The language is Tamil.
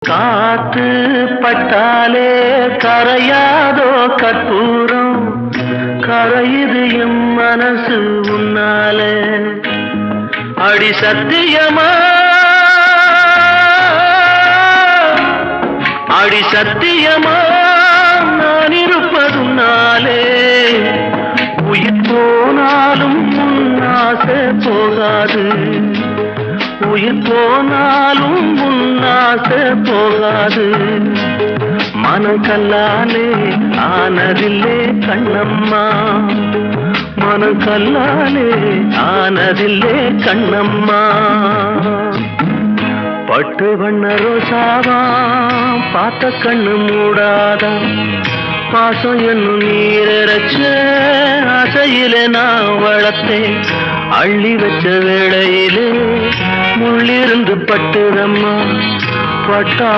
காத்து பட்டாலே கரையாதோ கற்பூரம், கரையுது எம் மனசு உன்னாலே. அடி சத்தியமா, அடி சத்தியமா நான் இருப்பதுனாலே. உயிர் போனாலும் உன்னாசை போகாது, உயிர் போனாலும் உன்னாசை போகாது. மனக்கல்லாலே ஆனதில்லே கண்ணம்மா, மனக்கல்லாலே ஆனதில்லே கண்ணம்மா. பட்டு வண்ண ரோசாவா பார்த்த கண்ணு மூடாதா, பாசம் என்னும் நீரச்ச ஆசையிலே நான் வளர்த்தேன். அள்ளி வச்ச வேளையிலே முள்ளிருந்து பட்டுதம்மா பட்டா